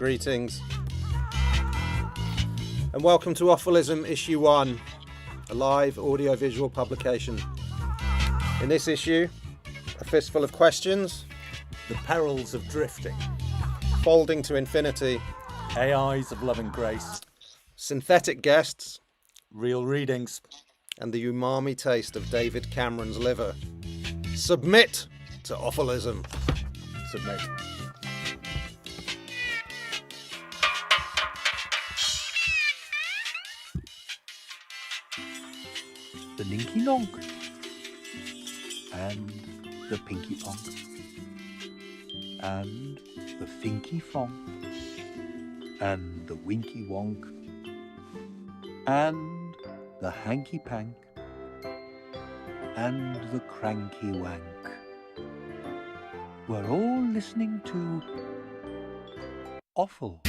Greetings. And welcome to OFFALISM Issue 1, a live audio-visual publication. In this issue, a fistful of questions, the perils of drifting, folding to infinity, AIs of love and grace, synthetic guests, real readings, and the umami taste of David Cameron's liver. Submit to OFFALISM. Submit. The Ninky Nonk and the Pinky Ponk and the Finky Fonk and the Winky Wonk and the Hanky Pank and the Cranky Wank. We're all listening to Offal.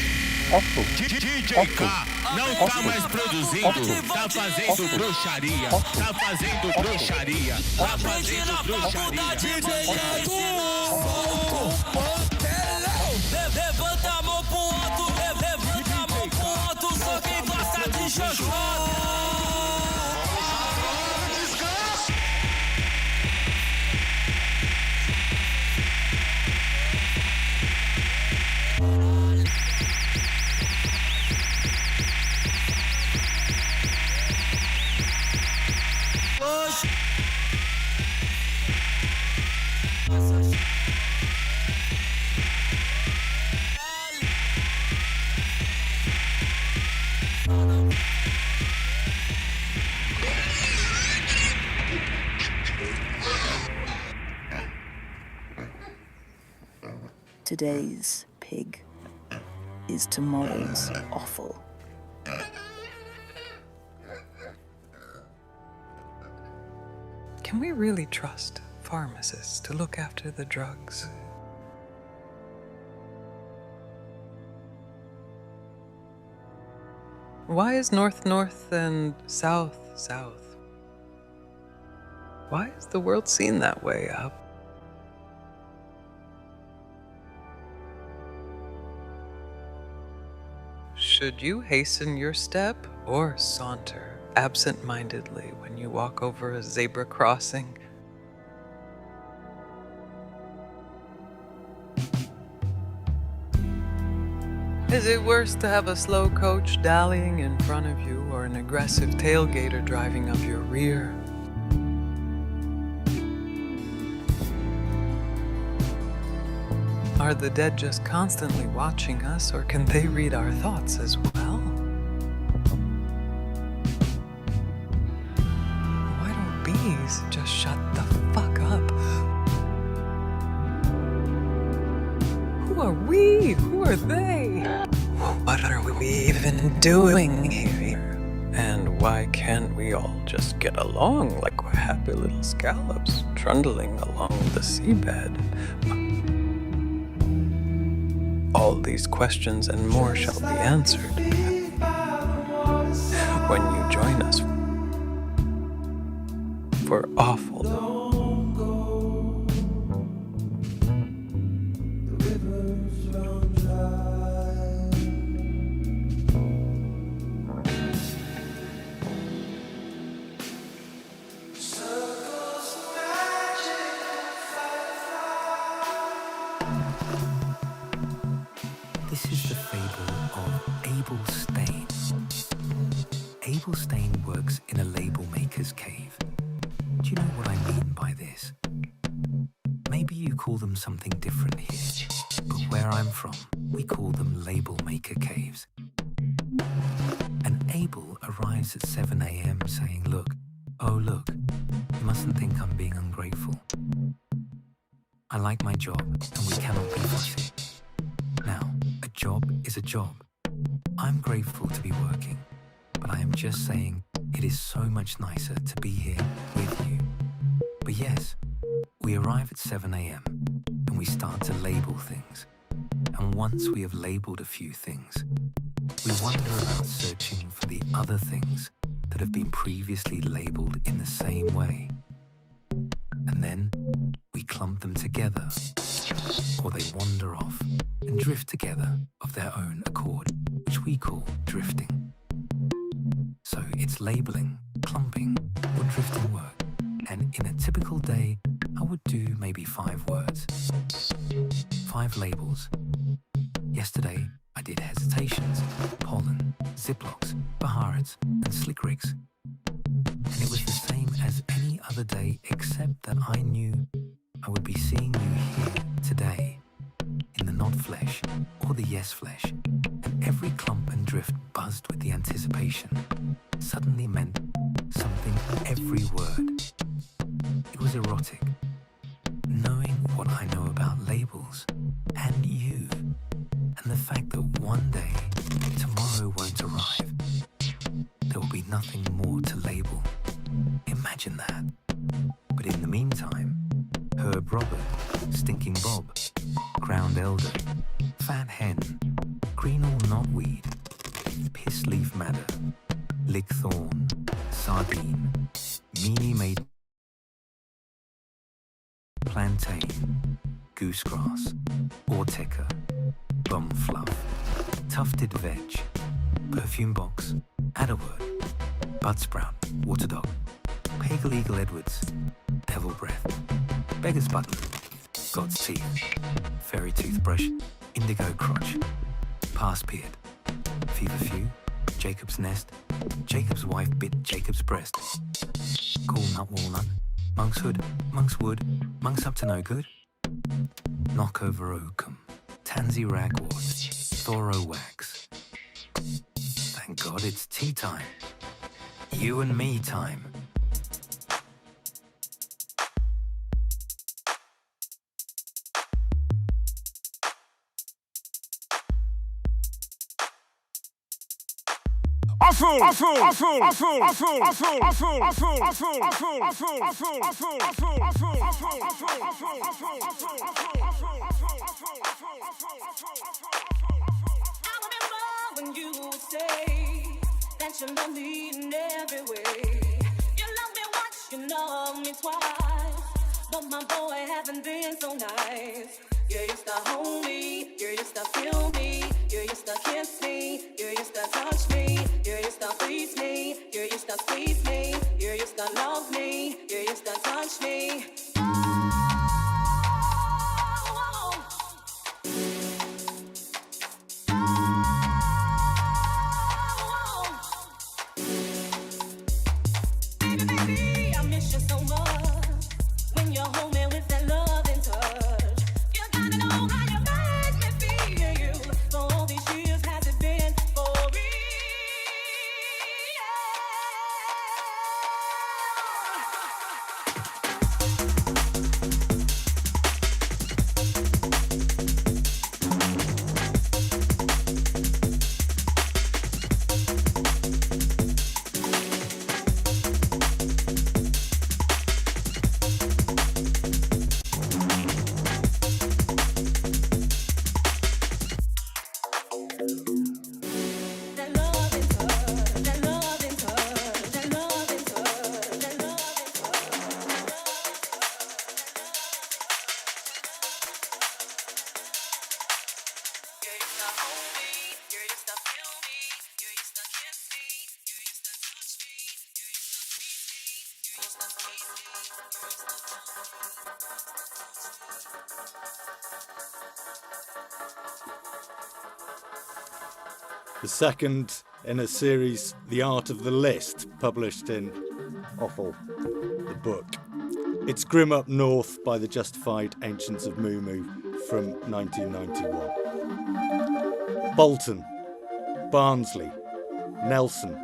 DJ K não tá mais produzindo, tá fazendo bruxaria, tá fazendo bruxaria, tá fazendo bruxaria. DJ K levanta a mão pro alto, levanta a mão pro alto, só quem gosta de jogar. Today's pig is tomorrow's offal. Can we really trust pharmacists to look after the drugs? Why is north north and south south? Why is the world seen that way up? Should you hasten your step or saunter absent-mindedly when you walk over a zebra crossing? Is it worse to have a slow coach dallying in front of you or an aggressive tailgater driving up your rear? Are the dead just constantly watching us, or can they read our thoughts as well? Why don't bees just shut the fuck up? Who are we? Who are they? What are we even doing here? And why can't we all just get along like we're happy little scallops trundling along the seabed? All these questions and more shall be answered when you join us for Offal. This is the fable of Abel Stain. Abel Stain works in a label maker's cave. Do you know what I mean by this? Maybe you call them something different here, but where I'm from, we call them label maker caves. And Abel arrives at 7 a.m. saying, look, you mustn't think I'm being ungrateful. I like my job, and we cannot be fussy. Now, a job is a job. I'm grateful to be working, but I am just saying it is so much nicer to be here with you. But yes, we arrive at 7 a.m. and we start to label things. And once we have labelled a few things, we wonder about searching for the other things that have been previously labelled in the same way. And then we clump them together, or they wander off and drift together of their own accord, which we call drifting. So it's labelling, clumping, or drifting work. And in a typical day, I would do maybe 5 words. 5 labels. Yesterday, I did hesitations, pollen, ziplocs, baharats, and slick rigs. And it was the same as any other day, except that I knew I would be seeing you here today, in the not flesh or the yes flesh. And every clump and drift buzzed with the anticipation suddenly meant something every word. It was erotic, knowing what I know about labels and you, and the fact that one day, tomorrow won't arrive. There will be nothing more to label. Imagine that. But in the meantime, Herb Robert, Stinking Bob, Ground Elder, Fat Hen, Green or Knotweed, Piss Leaf Madder, Lick Thorn, Sardine, Meanie Made, Plantain, Goosegrass, Orteca, Bum Fluff, Tufted Veg, Perfume Box, Adderword, Budsprout, Waterdog, Pagel Eagle Edwards, Devil Breath, Beggar's Button, God's Teeth, Fairy Toothbrush, Indigo Crotch, Past Beard, Feverfew, Jacob's Nest, Jacob's Wife Bit Jacob's Breast, Cool Nut Walnut, Monk's Hood, Monk's Wood, Monk's Up to No Good, Knockover Oakum, Tansy Ragwort, Thoro Wax. Thank God it's tea time. You and me time. When you say that you love me in every way, you love me once, you love me twice, but my boy haven't been so nice. You used to hold me, you used to feel me, you used to kiss me, you used to touch me, you used to please me, you used to squeeze me, you used to love me, you used to touch me. The second in a series, The Art of the List, published in Offal, the book. It's Grim Up North by the Justified Ancients of Moo Moo from 1991. Bolton, Barnsley, Nelson,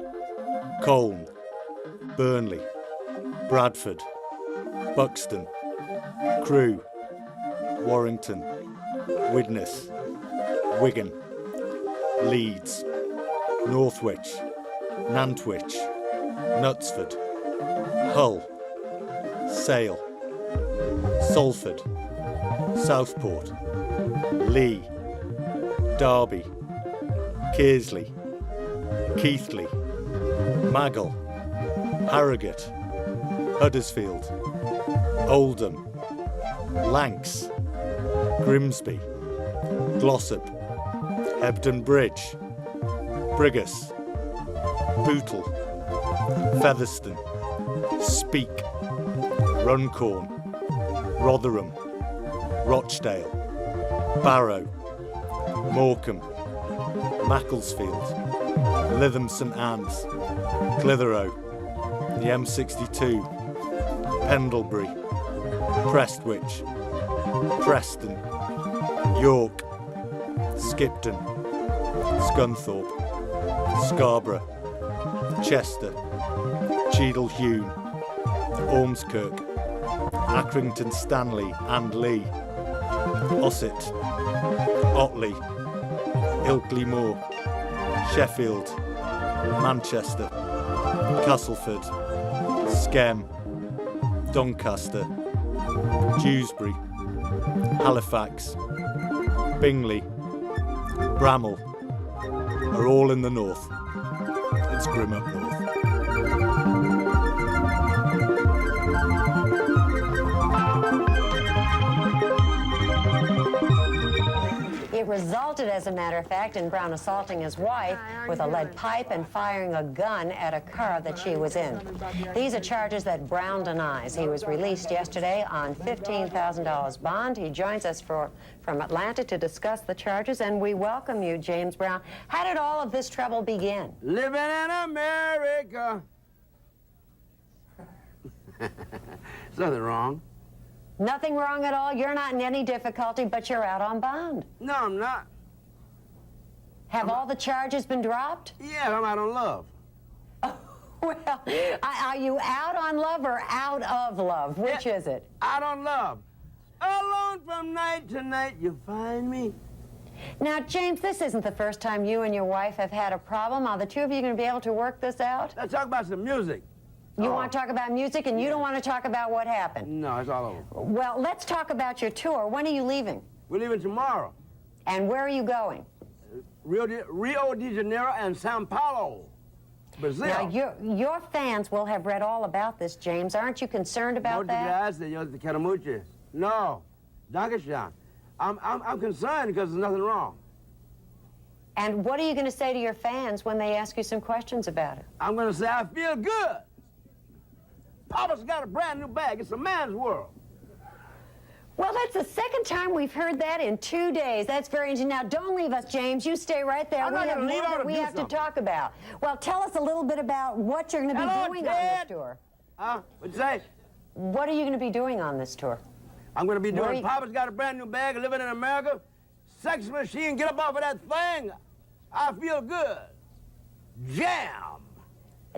Colne, Burnley, Bradford, Buxton, Crewe, Warrington, Widnes, Wigan, Leeds, Northwich, Nantwich, Knutsford, Hull, Sale, Salford, Southport, Lee, Derby, Kearsley, Keighley, Maggle, Harrogate, Huddersfield, Oldham, Lancs, Grimsby, Glossop, Hebden Bridge, Brigus, Bootle, Featherstone, Speak, Runcorn, Rotherham, Rochdale, Barrow, Morecambe, Macclesfield, Lytham St Anne's, Clitheroe, the M62, Pendlebury, Prestwich, Preston, York, Skipton, Scunthorpe, Scarborough, Chester, Cheadle-Hulme, Ormskirk, Accrington Stanley and Lee, Ossett, Otley, Ilkley Moor, Sheffield, Manchester, Castleford, Skem, Doncaster, Dewsbury, Halifax, Bingley, Bramall are all in the north. It's grim up north. It resulted, as a matter of fact, in Brown assaulting his wife with a lead pipe and firing a gun at a car that she was in. These are charges that Brown denies. He was released yesterday on $15,000 bond. He joins us from Atlanta to discuss the charges, and we welcome you, James Brown. How did all of this trouble begin? Living in America. There's nothing wrong. Nothing wrong at all? You're not in any difficulty, but you're out on bond. No, I'm not. Have all the charges been dropped? Yeah, I'm out on love. Well, are you out on love or out of love? Which is it? Out on love. Alone from night to night, you find me. Now, James, this isn't the first time you and your wife have had a problem. Are the two of you going to be able to work this out? Let's talk about some music. You want to talk about music, and you don't want to talk about what happened? No, it's all over. Well, let's talk about your tour. When are you leaving? We're leaving tomorrow. And where are you going? Rio de Janeiro and Sao Paulo, Brazil. Now, your fans will have read all about this, James. Aren't you concerned about that? No, Dankeschön. I'm concerned because there's nothing wrong. And what are you going to say to your fans when they ask you some questions about it? I'm going to say, I feel good. Papa's got a brand new bag. It's a man's world. Well, that's the second time we've heard that in 2 days. That's very interesting. Now, don't leave us, James. You stay right there. I'm not going to leave out we have to talk about. Well, tell us a little bit about what you're going to be doing on this tour. What'd you say? What are you going to be doing on this tour? I'm going to be doing Papa's Got a Brand New Bag, Living in America, Sex Machine, Get Up Off of That Thing, I Feel Good, Jam.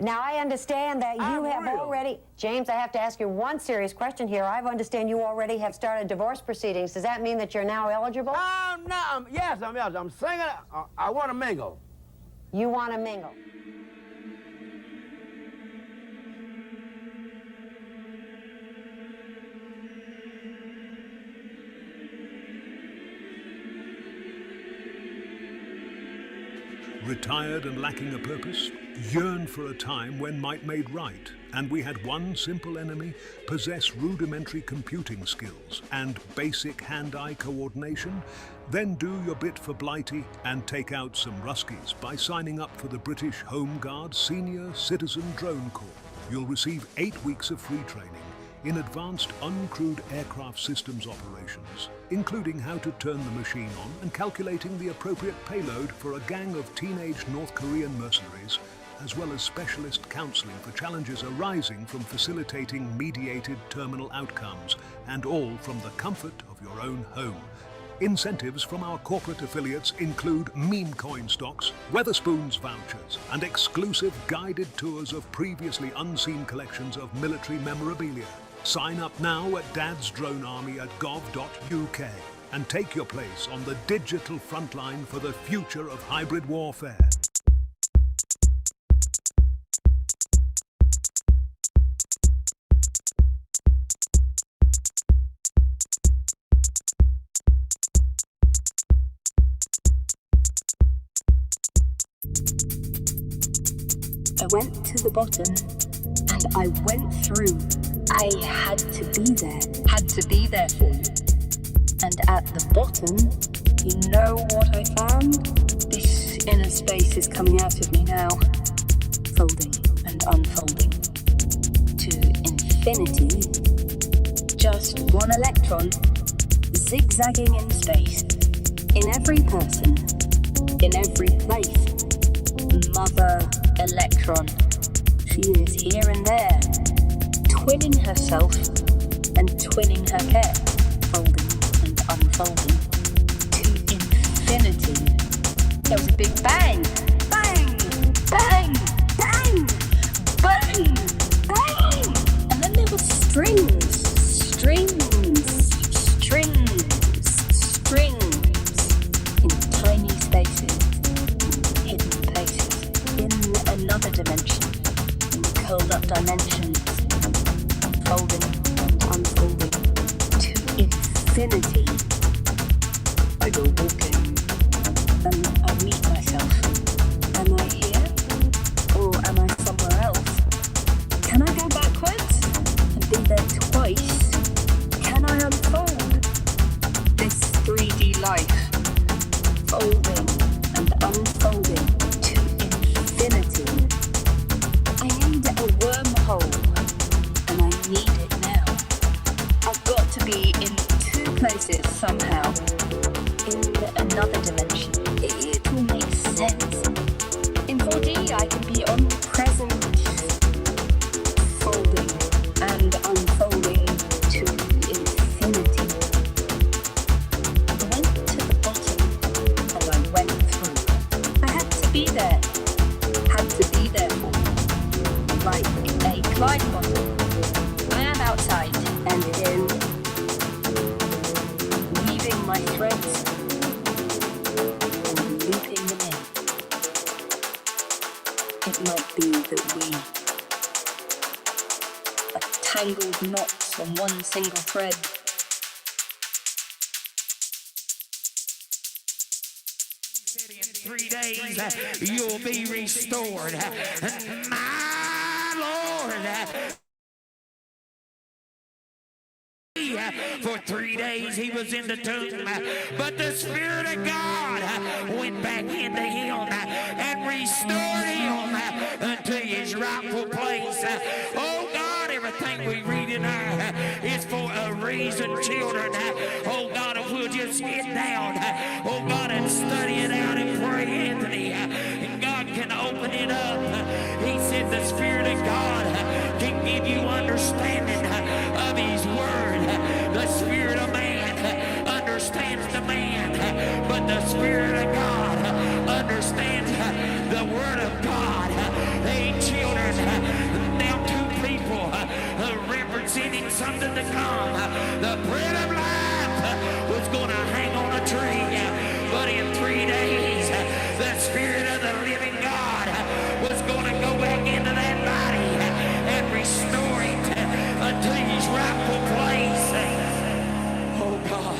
Now, I understand that you have already... James, I have to ask you one serious question here. I understand you already have started divorce proceedings. Does that mean that you're now eligible? Yes, I'm eligible. I'm singing. I want to mingle. You want to mingle? Retired and lacking a purpose, yearned for a time when might made right, and we had one simple enemy: possess rudimentary computing skills and basic hand-eye coordination. Then do your bit for Blighty and take out some Ruskies by signing up for the British Home Guard Senior Citizen Drone Corps. You'll receive 8 weeks of free training in advanced uncrewed aircraft systems operations, including how to turn the machine on and calculating the appropriate payload for a gang of teenage North Korean mercenaries, as well as specialist counseling for challenges arising from facilitating mediated terminal outcomes, and all from the comfort of your own home. Incentives from our corporate affiliates include meme coin stocks, Weatherspoons vouchers, and exclusive guided tours of previously unseen collections of military memorabilia. Sign up now at dadsdronearmy@gov.uk and take your place on the digital frontline for the future of hybrid warfare. I went to the bottom and I went through. I had to be there for you. And And at the bottom, you know what I found? This inner space is coming out of me now, folding and unfolding to infinity. Just one electron, zigzagging in space, in every person, in every place. Mother electron, she is here and there, twinning herself and twinning her care, folding and unfolding to infinity. There was a big bang, bang, bang, bang, bang, bang, and then there were strings, strings, strings, strings, in tiny spaces, in hidden places, in another dimension, in curled up dimensions, folding and unfolding to infinity. I go walking, and I meet myself. Am I here? Or am I somewhere else? Can I go backwards and be there twice? Can I unfold this 3D life? Folding and unfolding to infinity. I need a wormhole, and I need it now. I've got to be in two places somehow, in another dimension. It will make sense. In 4D, I can be omnipresent, folding and unfolding to infinity. I went to the bottom and I went through. I had to be there. Had to be there. Like a glide bottom. I am outside and in, weaving my threads and looping them in. It might be that we are tangled knots on one single thread. In 3 days, you'll be restored. My Lord. For 3 days he was in the tomb, but the Spirit of God went back into him and restored him unto his rightful place. Oh God, everything we read in there is for a reason, children. Oh God, if we'll just get down, oh God, and study it out and pray, Anthony, and God can open it up. He said the Spirit of God can give you understanding of his word. The spirit of man understands the man, but the Spirit of God understands the word of God. Hey, children, now two people representing something to come. The bread of life was going to hang on a tree, but in 3 days, the Spirit of the living God was going to go back into that body and restore it unto his rightful place. Oh God.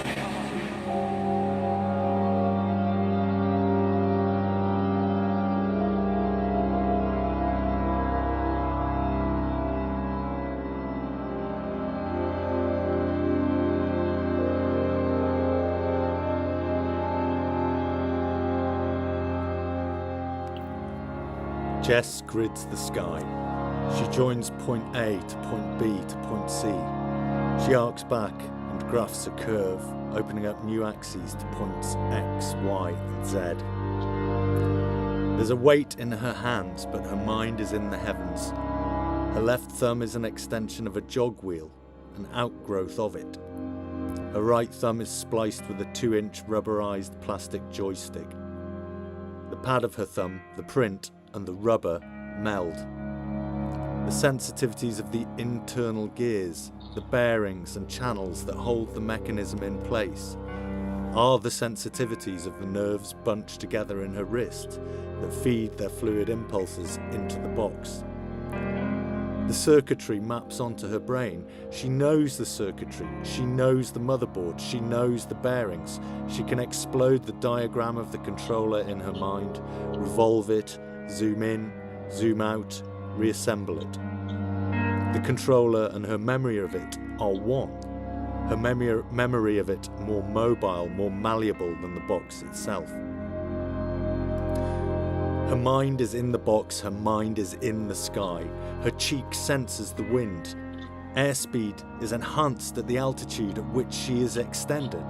Jess grids the sky. She joins point A to point B to point C. She arcs back and graphs a curve, opening up new axes to points X, Y, and Z. There's a weight in her hands, but her mind is in the heavens. Her left thumb is an extension of a jog wheel, an outgrowth of it. Her right thumb is spliced with a 2-inch rubberized plastic joystick. The pad of her thumb, the print, and the rubber meld. The sensitivities of the internal gears, the bearings and channels that hold the mechanism in place, are the sensitivities of the nerves bunched together in her wrist that feed their fluid impulses into the box. The circuitry maps onto her brain. She knows the circuitry, she knows the motherboard, she knows the bearings. She can explode the diagram of the controller in her mind, revolve it, zoom in, zoom out, reassemble it. The controller and her memory of it are one. her memory of it more mobile, more malleable than the box itself. Her mind is in the box, her mind is in the sky. Her cheek senses the wind. Airspeed is enhanced at the altitude at which she is extended,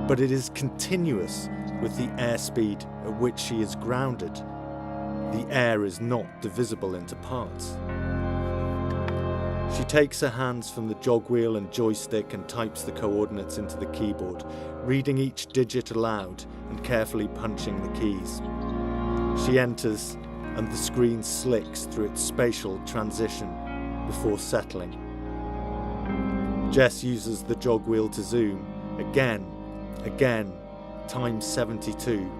but it is continuous with the airspeed at which she is grounded. The air is not divisible into parts. She takes her hands from the jog wheel and joystick and types the coordinates into the keyboard, reading each digit aloud and carefully punching the keys. She enters, and the screen slicks through its spatial transition before settling. Jess uses the jog wheel to zoom, again, times 72.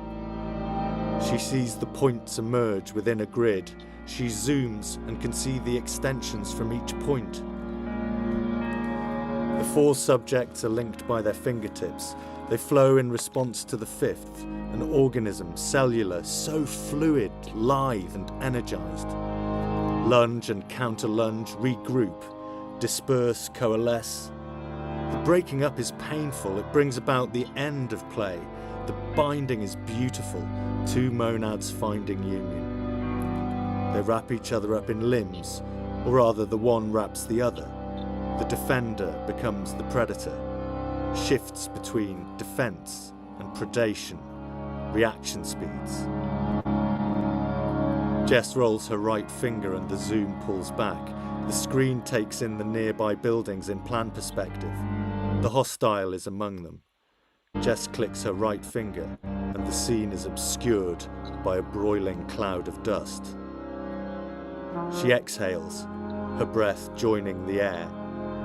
She sees the points emerge within a grid. She zooms and can see the extensions from each point. The 4 subjects are linked by their fingertips. They flow in response to the 5th, an organism, cellular, so fluid, lithe and energized. Lunge and counter-lunge, regroup, disperse, coalesce. The breaking up is painful. It brings about the end of play. The binding is beautiful. 2 monads finding union. They wrap each other up in limbs, or rather the one wraps the other. The defender becomes the predator, shifts between defense and predation, reaction speeds. Jess rolls her right finger and the zoom pulls back. The screen takes in the nearby buildings in plan perspective. The hostile is among them. Jess clicks her right finger and the scene is obscured by a broiling cloud of dust. She exhales, her breath joining the air,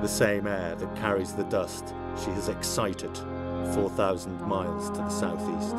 the same air that carries the dust she has excited 4,000 miles to the southeast.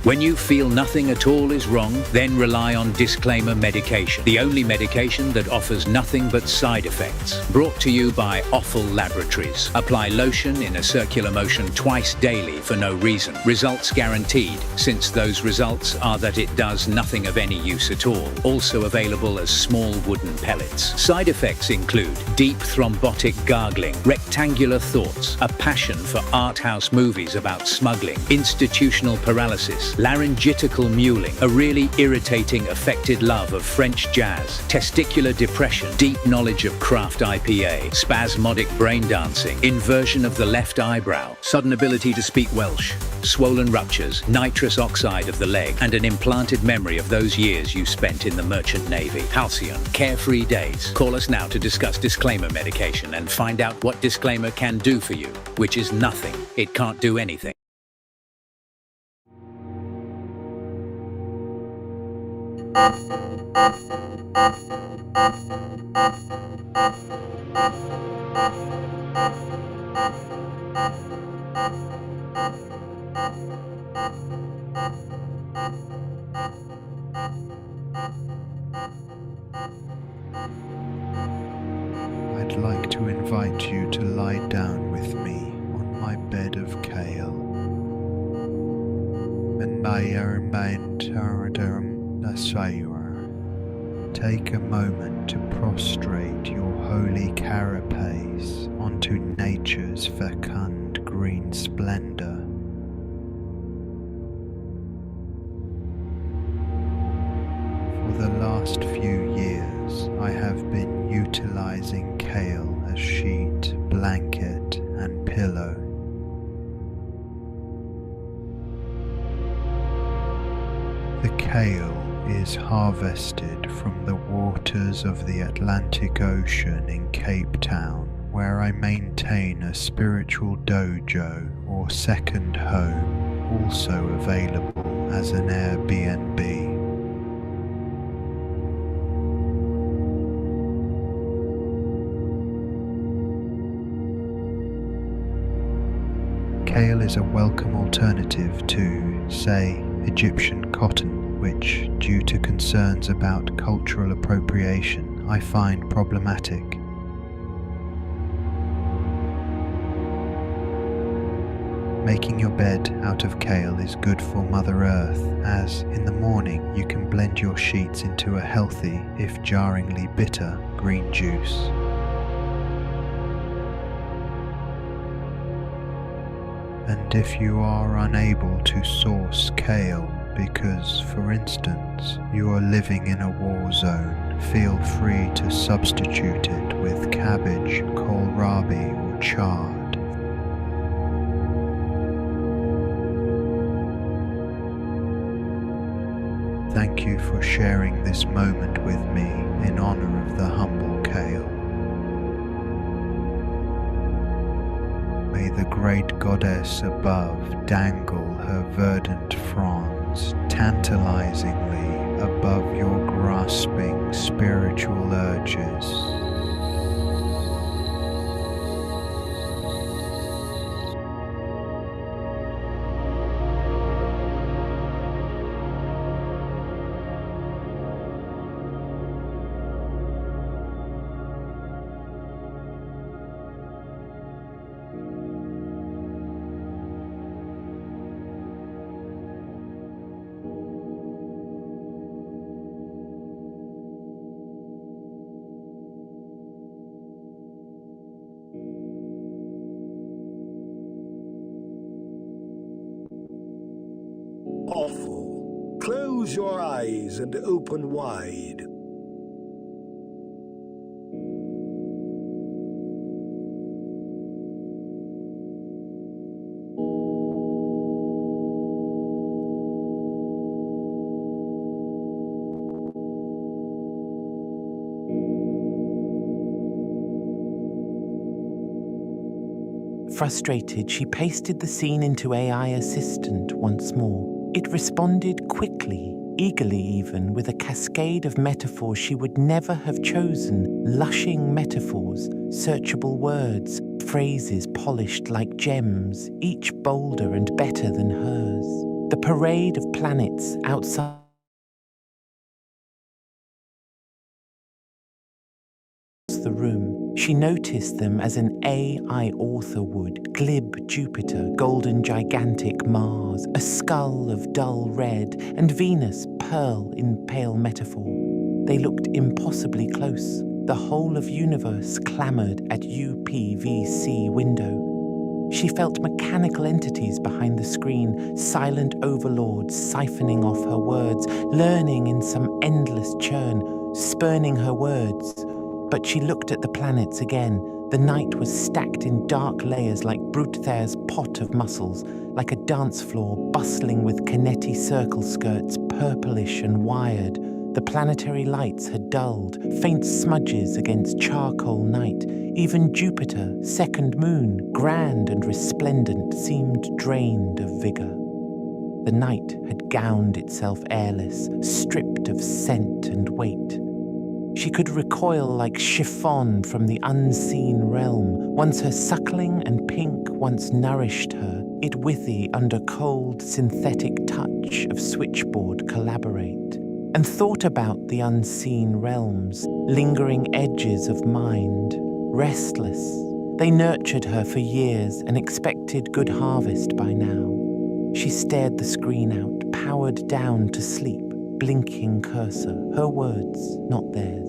When you feel nothing at all is wrong, then rely on disclaimer medication, the only medication that offers nothing but side effects. Brought to you by Offal Laboratories. Apply lotion in a circular motion twice daily for no reason. Results guaranteed, since those results are that it does nothing of any use at all. Also available as small wooden pellets. Side effects include deep thrombotic gargling, rectangular thoughts, a passion for art house movies about smuggling, institutional paralysis, laryngitical mewling, a really irritating affected love of French jazz, testicular depression, deep knowledge of craft IPA, spasmodic brain dancing, inversion of the left eyebrow, sudden ability to speak Welsh, swollen ruptures, nitrous oxide of the leg, and an implanted memory of those years you spent in the Merchant Navy. Halcyon, carefree days. Call us now to discuss disclaimer medication and find out what disclaimer can do for you, which is nothing. It can't do anything. I'd like to invite you to lie down with me on my bed of kale. Take a moment to prostrate your holy carapace onto nature's fecund green splendor. For the last few years, I have been utilizing kale as sheet, blanket, and pillow. The kale is harvested from the waters of the Atlantic Ocean in Cape Town, where I maintain a spiritual dojo or second home, also available as an Airbnb. Kale is a welcome alternative to, say, Egyptian cotton, which, due to concerns about cultural appropriation, I find problematic. Making your bed out of kale is good for Mother Earth, as in the morning you can blend your sheets into a healthy, if jarringly bitter, green juice. And if you are unable to source kale because, for instance, you are living in a war zone, feel free to substitute it with cabbage, kohlrabi or chard. Thank you for sharing this moment with me in honor of the humble kale. May the great goddess above dangle her verdant fronds tantalizingly above your grasping spiritual urges. Awful. Close your eyes and open wide. Frustrated, she pasted the scene into AI Assistant once more. It responded quickly, eagerly even, with a cascade of metaphors she would never have chosen, lushing metaphors, searchable words, phrases polished like gems, each bolder and better than hers. The parade of planets outside the room. She noticed them as an AI author would: glib Jupiter, golden gigantic Mars, a skull of dull red, and Venus, pearl in pale metaphor. They looked impossibly close. The whole of universe clamoured at UPVC window. She felt mechanical entities behind the screen, silent overlords siphoning off her words, learning in some endless churn, spurning her words. But she looked at the planets again. The night was stacked in dark layers like Bruther's pot of muscles, like a dance floor bustling with Canetti circle skirts, purplish and wired. The planetary lights had dulled, faint smudges against charcoal night. Even Jupiter, second moon, grand and resplendent, seemed drained of vigour. The night had gowned itself airless, stripped of scent and weight. She could recoil like chiffon from the unseen realm. Once her suckling and pink once nourished her, it withy under cold synthetic touch of switchboard collaborate, and thought about the unseen realms, lingering edges of mind, restless. They nurtured her for years and expected good harvest by now. She stared the screen out, powered down to sleep, blinking cursor, her words, not theirs.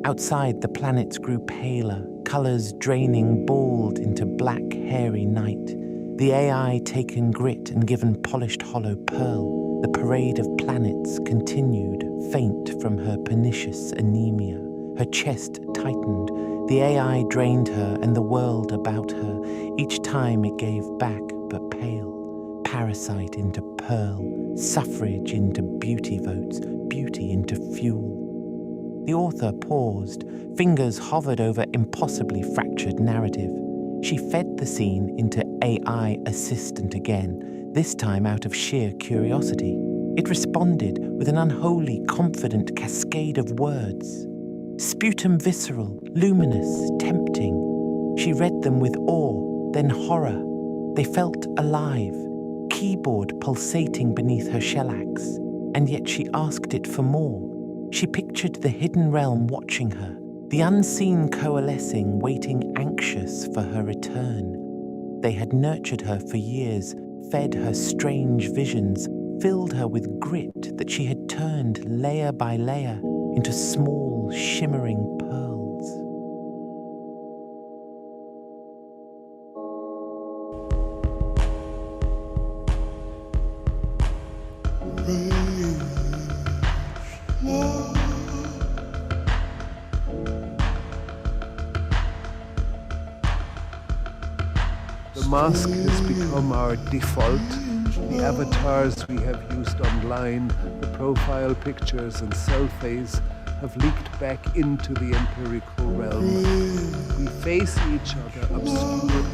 Outside, the planets grew paler, colours draining bald into black, hairy night. The AI taken grit and given polished hollow pearl. The parade of planets continued, faint from her pernicious anemia. Her chest tightened. The AI drained her and the world about her. Each time it gave back, but pale. Parasite into pearl. Suffrage into beauty votes. Beauty into fuel. The author paused. Fingers hovered over impossibly fractured narrative. She fed the scene into AI Assistant again, this time out of sheer curiosity. It responded with an unholy, confident cascade of words. Sputum visceral, luminous, tempting. She read them with awe, then horror. They felt alive, keyboard pulsating beneath her shellax, and yet she asked it for more. She pictured the hidden realm watching her, the unseen coalescing, waiting anxious for her return. They had nurtured her for years, fed her strange visions, filled her with grit that she had turned layer by layer into small, shimmering pearls. The mask has become our default. The avatars we have used online, the profile pictures and selfies have leaked back into the empirical realm. We face each other obscured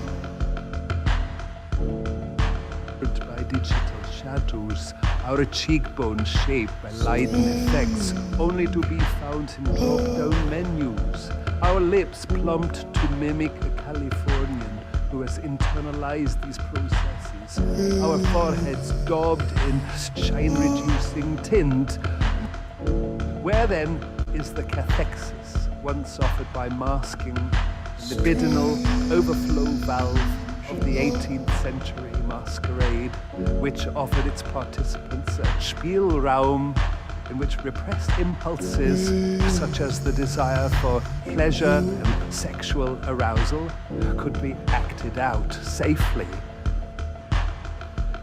by digital shadows, our cheekbones shaped by light and effects, only to be found in drop-down menus. Our lips plumped to mimic a Californian who has internalized these processes. Our foreheads daubed in shine-reducing tint. Where then is the cathexis once offered by masking, the libidinal overflow valve of the 18th century masquerade, which offered its participants a Spielraum in which repressed impulses, such as the desire for pleasure and sexual arousal, could be acted out safely.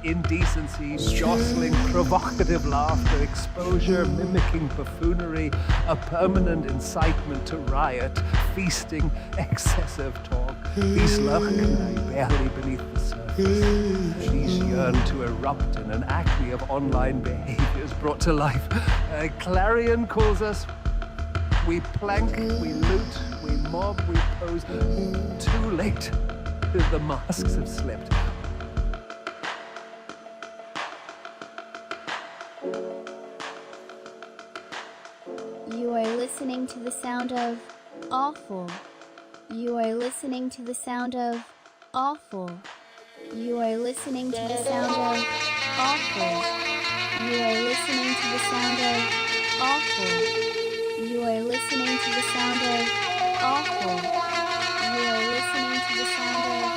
Indecency, jostling, provocative laughter, exposure, mimicking buffoonery, a permanent incitement to riot, feasting, excessive talk. These lurk barely beneath the surface. These yearn to erupt in an acme of online behaviors brought to life. Clarion calls us, we plank, we loot, we mob, we pose. Too late, the masks have slipped. You are listening to the sound of awful. You are listening to the sound of awful. You are listening to the sound of awful. You are listening to the sound of awful. You are listening to the sound of awful. You are listening to the sound of awful. You are listening to the sound of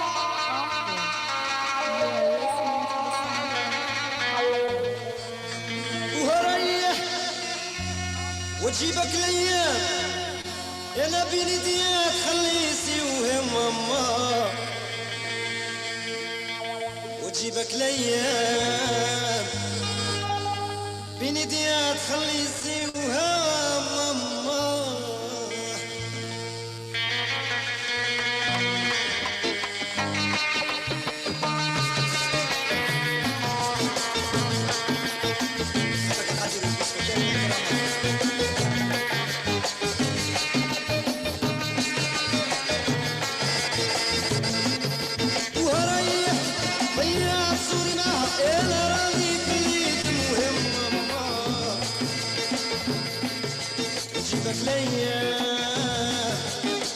وهريح وتجيبك الايام يا نبيني ديات خليسي وهم ماما وتجيبك الايام بيني ديات خليسي وهم ماما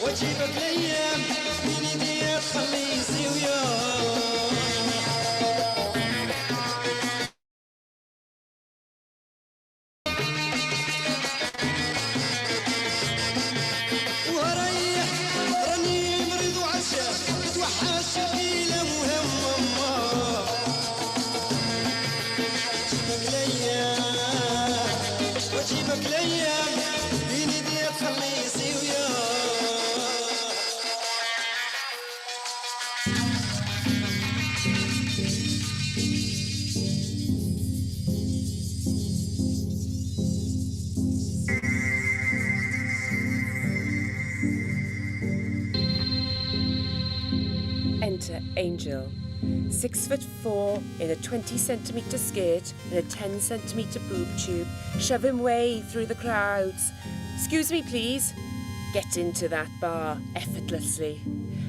وجيبك الايام بيني ديات خليسي ويا وهريح راني مريض وعشاق توحش كيلة مهم ماما وجيبك الايام وجيبك الايام بيني ديات خليسي ويا Enter Angel, 6'4" in a 20cm skirt and a 10cm boob tube, shoving way through the crowds. Excuse me, please. Get into that bar effortlessly.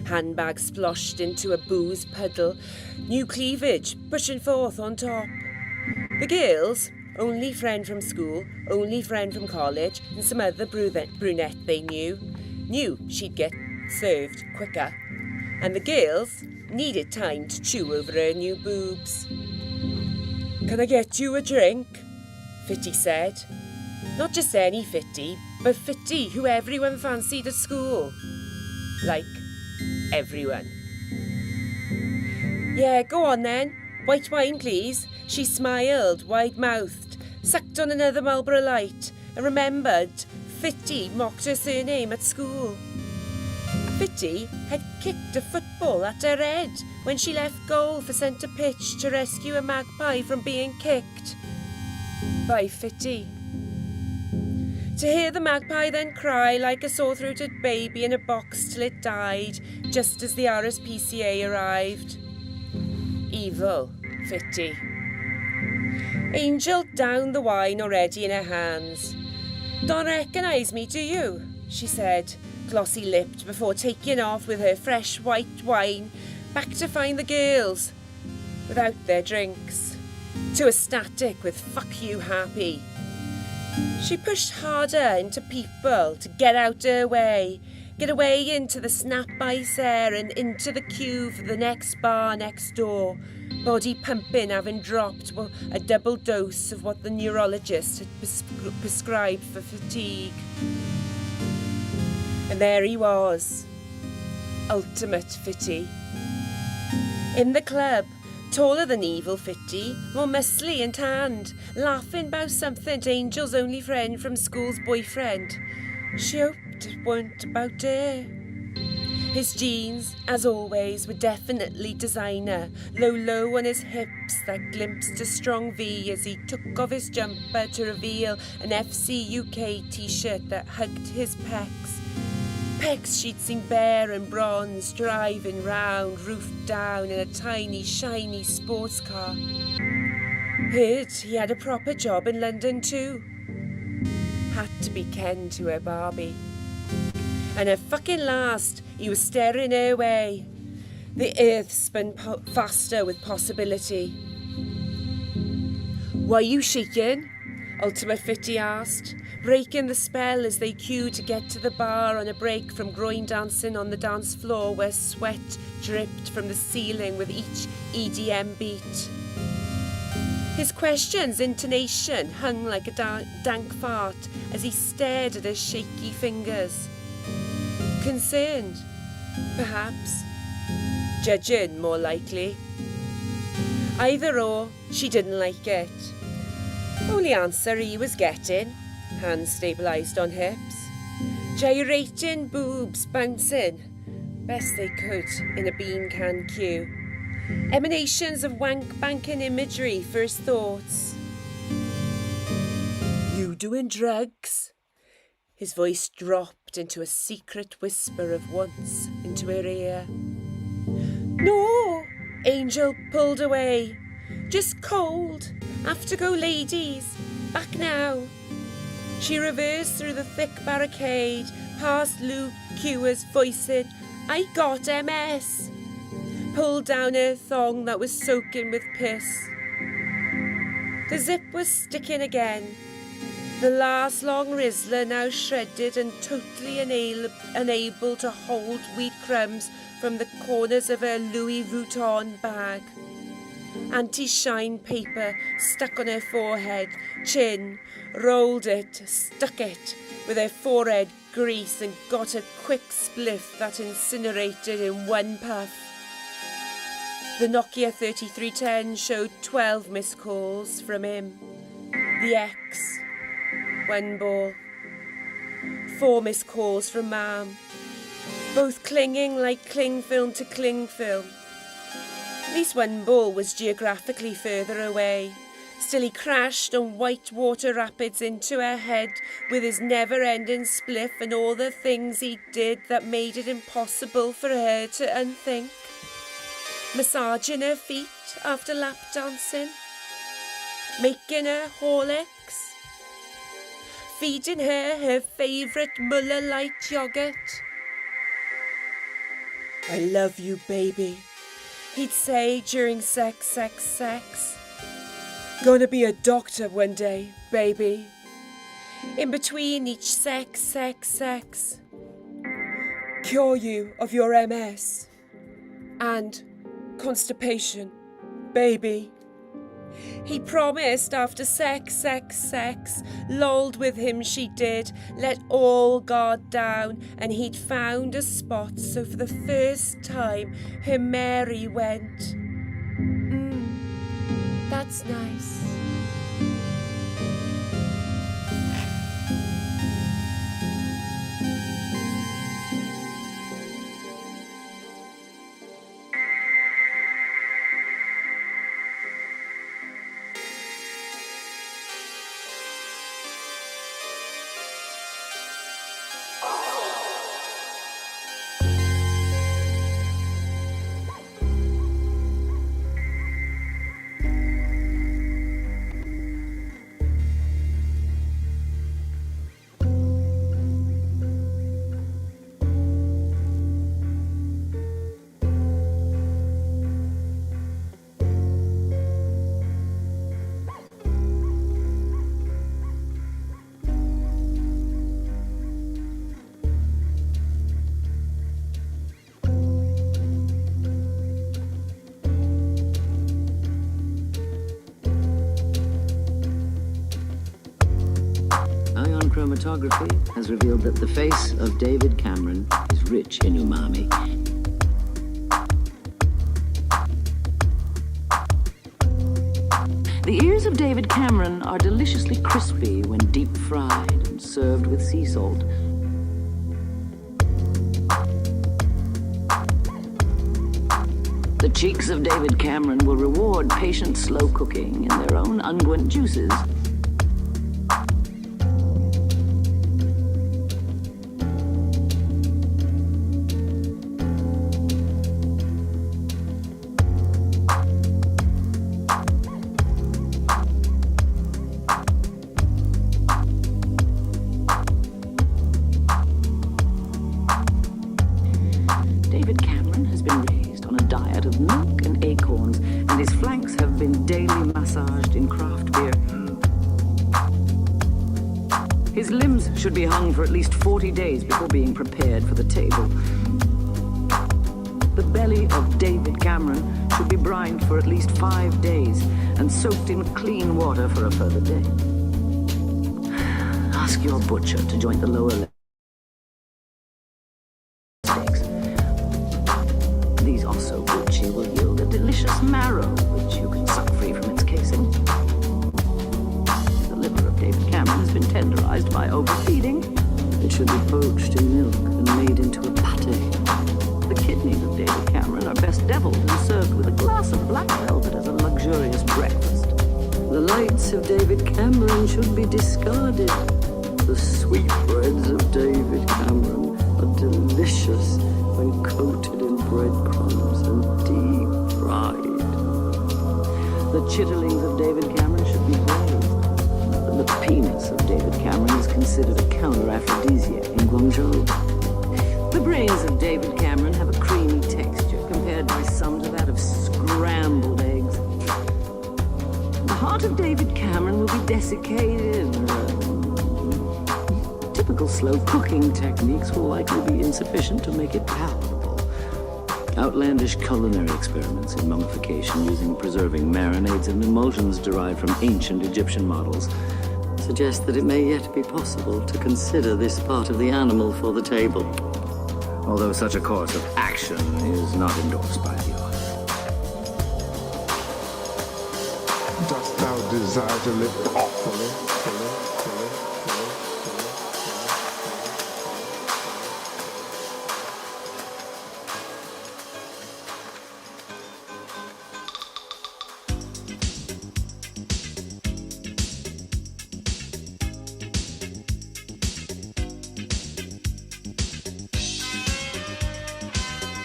Handbag sploshed into a booze puddle. New cleavage pushing forth on top. The girls, only friend from school, only friend from college, and some other brunette they knew she'd get served quicker. And the girls needed time to chew over her new boobs. Can I get you a drink? Fitty said. Not just any Fitty, but Fitty who everyone fancied at school. Like everyone. Yeah, go on then. White wine, please. She smiled, wide-mouthed, sucked on another Marlborough Light, and remembered Fitty mocked her surname at school. Fitty had kicked a football at her head when she left goal for centre pitch to rescue a magpie from being kicked by Fitty. To hear the magpie then cry like a sore-throated baby in a box till it died, just as the RSPCA arrived. Evil, Fitty. Angel downed the wine already in her hands. Don't recognise me, do you? She said, glossy-lipped, before taking off with her fresh white wine, back to find the girls, without their drinks, too ecstatic with fuck you happy. She pushed harder into people to get out her way, get away into the snap ice air and into the queue for the next bar next door, body pumping, having dropped a double dose of what the neurologist had prescribed for fatigue. And there he was, ultimate Fitty. In the club, taller than evil Fitty, more muscly and tanned, laughing about something to Angel's only friend from school's boyfriend. She hoped it weren't about her. His jeans, as always, were definitely designer, low on his hips that glimpsed a strong V as he took off his jumper to reveal an FC UK t-shirt that hugged his pecs. Pecs she'd seen bare and bronze, driving round, roof down in a tiny, shiny sports car. Heard he had a proper job in London too. Had to be Ken to her Barbie. And at fucking last, he was staring her way. The earth spun faster with possibility. Why you shaking? Ultimate Fitty asked, breaking the spell as they queued to get to the bar on a break from groin dancing on the dance floor where sweat dripped from the ceiling with each EDM beat. His question's intonation hung like a dank fart as he stared at her shaky fingers. Concerned, perhaps. Judging, more likely. Either or, she didn't like it. Only answer he was getting, hands stabilised on hips, gyrating boobs bouncing, best they could in a bean can queue. Emanations of wank banking imagery, first thoughts. You doing drugs? His voice dropped into a secret whisper of once into her ear. No, Angel pulled away. Just cold. Have to go, ladies. Back now. She reversed through the thick barricade, past Luke Kewer's voicing, I got MS. Pulled down her thong that was soaking with piss. The zip was sticking again. The last long Rizzler now shredded and totally unable to hold wheat crumbs from the corners of her Louis Vuitton bag. Anti-shine paper stuck on her forehead, chin, rolled it, stuck it with her forehead grease and got a quick spliff that incinerated in one puff. The Nokia 3310 showed 12 missed calls from him. The ex, 1 ball. 4 missed calls from Mam, both clinging like cling film to cling film. At least 1 ball was geographically further away. Still he crashed on white water rapids into her head with his never-ending spliff and all the things he did that made it impossible for her to unthink. Massaging her feet after lap dancing. Making her Horlicks. Feeding her favourite Muller Light yoghurt. I love you, baby, he'd say during sex. Gonna be a doctor one day, baby. In between each sex. Cure you of your MS. And constipation, baby. He promised after sex, lulled with him she did, let all guard down, and he'd found a spot, so for the first time her Mary went. That's nice. Chromatography has revealed that the face of David Cameron is rich in umami. The ears of David Cameron are deliciously crispy when deep fried and served with sea salt. The cheeks of David Cameron will reward patient slow cooking in their own unguent juices. Should be hung for at least 40 days before being prepared for the table. The belly of David Cameron should be brined for at least 5 days and soaked in clean water for a further day. Ask your butcher to joint the lower leg steaks. These also Gucci will yield a delicious marrow, which you can suck free from its casing. David Cameron has been tenderized by overfeeding. It should be poached in milk and made into a pate. The kidneys of David Cameron are best deviled and served with a glass of black velvet as a luxurious breakfast. The lights of David Cameron should be discarded. The sweetbreads of David Cameron are delicious when coated in breadcrumbs and deep fried. The chitterlings of David Cameron should be braised. The penis of David Cameron is considered a counter-aphrodisiac in Guangzhou. The brains of David Cameron have a creamy texture compared by some to that of scrambled eggs. The heart of David Cameron will be desiccated. Typical slow cooking techniques will likely be insufficient to make it palatable. Outlandish culinary experiments in mummification using preserving marinades and emulsions derived from ancient Egyptian models suggest that it may yet be possible to consider this part of the animal for the table, although such a course of action is not endorsed by the author. Dost thou desire to live awfully?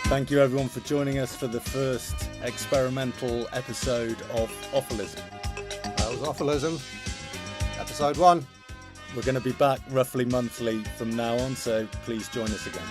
Thank you everyone for joining us for the first experimental episode of OFFALISM. That was OFFALISM, episode 1. We're going to be back roughly monthly from now on, so please join us again.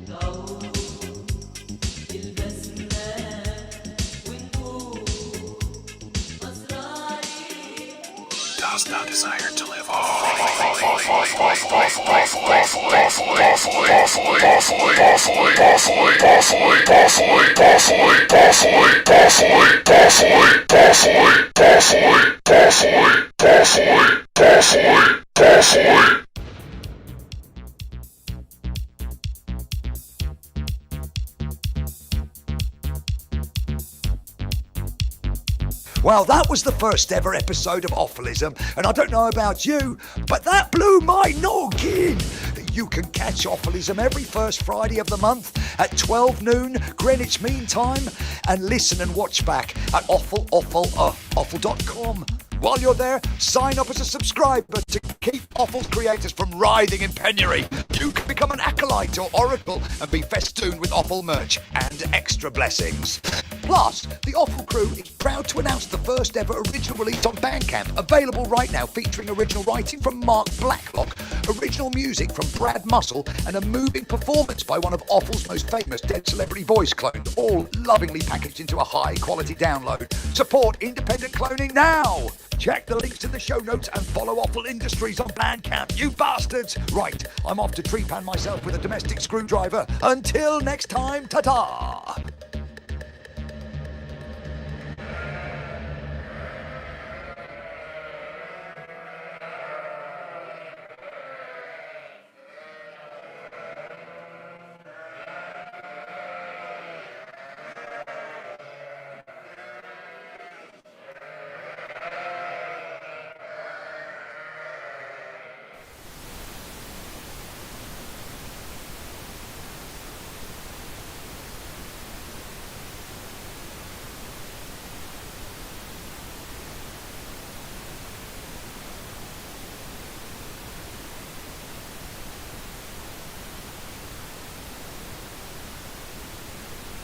Oh dost thou desire to live Well, that was the first ever episode of Awfalism, and I don't know about you, but that blew my noggin! You can catch Awfalism every first Friday of the month at 12 noon Greenwich Mean Time, and listen and watch back at awful.com. While you're there, sign up as a subscriber to keep Awful's creators from writhing in penury. You can become an acolyte or oracle and be festooned with Awful merch and extra blessings. Plus, the Awful crew is proud to announce the first ever original release on Bandcamp, available right now, featuring original writing from Mark Blacklock, original music from Brad Muscle, and a moving performance by one of Awful's most famous dead celebrity voice clones, all lovingly packaged into a high-quality download. Support independent cloning now! Check the links in the show notes and follow Awful Industries on Bandcamp, you bastards! Right, I'm off to treepan myself with a domestic screwdriver. Until next time, ta-ta!